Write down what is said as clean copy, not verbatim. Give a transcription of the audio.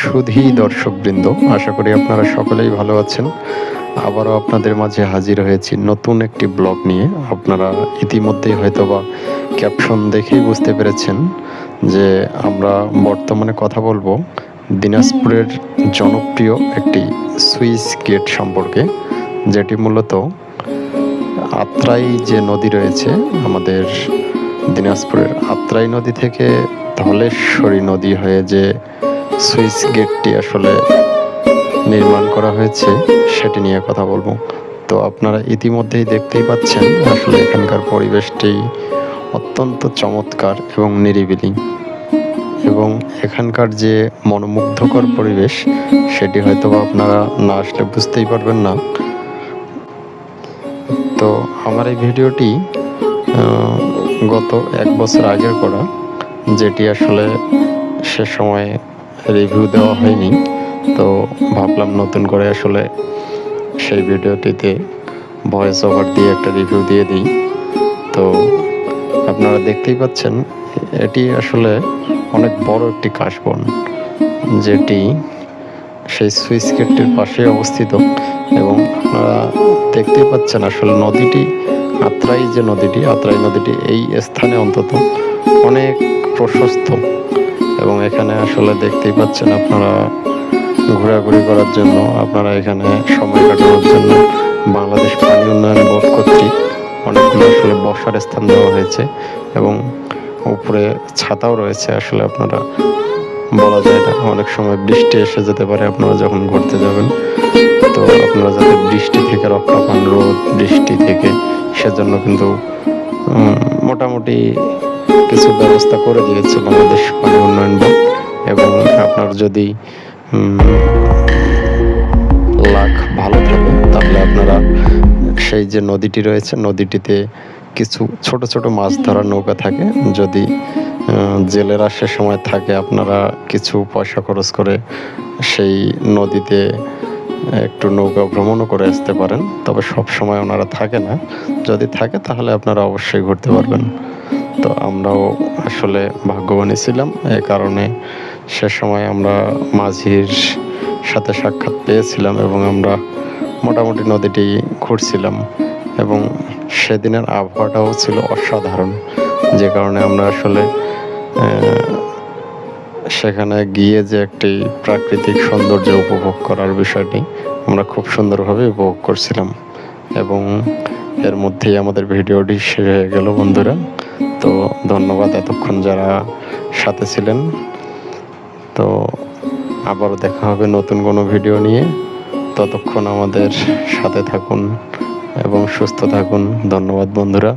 সুধী দর্শকবৃন্দ, আশা করি আপনারা সকলেই ভালো আছেন। আবারও আপনাদের মাঝে হাজির হয়েছি নতুন একটি ব্লগ নিয়ে। আপনারা ইতিমধ্যেই হয়তোবা ক্যাপশন দেখেই বুঝতে পেরেছেন যে আমরা বর্তমানে কথা বলবো দিনাজপুরের জনপ্রিয় একটি সুইচ গেট সম্পর্কে, যেটি মূলত আত্রাই যে নদী রয়েছে আমাদের দিনাজপুরের আত্রাই নদী থেকে ধলেশ্বরী নদী হয়ে যে সুইচ গেটটি আসলে নির্মাণ করা হয়েছে সেটি নিয়ে কথা বলবো। তো আপনারা ইতিমধ্যেই দেখতেই পাচ্ছেন আসলে এখানকার পরিবেশটি অত্যন্ত চমৎকার এবং নিরিবিলি, এবং এখানকার যে মনোমুগ্ধকর পরিবেশ সেটি হয়তো আপনারা না আসলে বুঝতেই পারবেন না। তো আমার এই ভিডিওটি গত 1 বছর আগের করা, যেটি আসলে সে সময় রিভিউ দেওয়া হয়নি। তো ভাবলাম নতুন করে আসলে সেই ভিডিওটিতে ভয়েস ওভার দিয়ে একটা রিভিউ দিয়ে দিই। তো আপনারা দেখতেই পাচ্ছেন এটি আসলে অনেক বড় একটি কাশবন, যেটি সেই সুইচ গেটটির পাশে অবস্থিত। এবং আপনারা দেখতেই পাচ্ছেন আসলে নদীটি আত্রাই নদীটি এই স্থানে অন্তত অনেক প্রশস্ত, এবং এখানে আসলে দেখতেই পাচ্ছেন আপনারা ঘোরাঘুরি করার জন্য, আপনারা এখানে সময় কাটানোর জন্য বাংলাদেশ পানি উন্নয়ন বোর্ড কর্তৃক অনেকগুলো আসলে বসার স্থান দেওয়া হয়েছে, এবং উপরে ছাতাও রয়েছে। আসলে আপনারা বলা যায় না, অনেক সময় বৃষ্টি এসে যেতে পারে আপনারা যখন ঘুরতে যাবেন। তো আপনারা যাতে বৃষ্টি থেকে রক্ষা পান, রোদ বৃষ্টি থেকে, সেজন্য কিন্তু মোটামুটি কিছু ব্যবস্থা করে দিয়েছে বাংলাদেশ পানি উন্নয়ন বোর্ড। এবং আপনার যদি লাক ভালো থাকে তাহলে আপনারা সেই যে নদীটি রয়েছে নদীটিতে কিছু ছোট ছোট মাছ ধরার নৌকা থাকে। যদি জেলেরা সে সময় থাকে আপনারা কিছু পয়সা খরচ করে সেই নদীতে একটু নৌকা ভ্রমণও করে আসতে পারেন। তবে সব সময় ওনারা থাকে না, যদি থাকে তাহলে আপনারা অবশ্যই ঘুরতে পারবেন। তো আমরাও আসলে ভাগ্যবানই ছিলাম, এ কারণে সে সময় আমরা মাঝির সাথে সাক্ষাৎ পেয়েছিলাম এবং আমরা মোটামুটি নদীটি ঘুরছিলাম। এবং সেদিনের আবহাওয়াটাও ছিল অসাধারণ, যে কারণে আমরা আসলে সেখানে গিয়ে যে একটি প্রাকৃতিক সৌন্দর্য উপভোগ করার বিষয়টি আমরা খুব সুন্দরভাবে উপভোগ করছিলাম। এবং এর মধ্যেই আমাদের ভিডিওটি শেষ হয়ে গেল বন্ধুরা। তো ধন্যবাদ এতক্ষণ যারা সাথে ছিলেন। তো আবারও দেখা হবে নতুন কোনো ভিডিও নিয়ে। ততক্ষণ আমাদের সাথে থাকুন এবং সুস্থ থাকুন। ধন্যবাদ বন্ধুরা।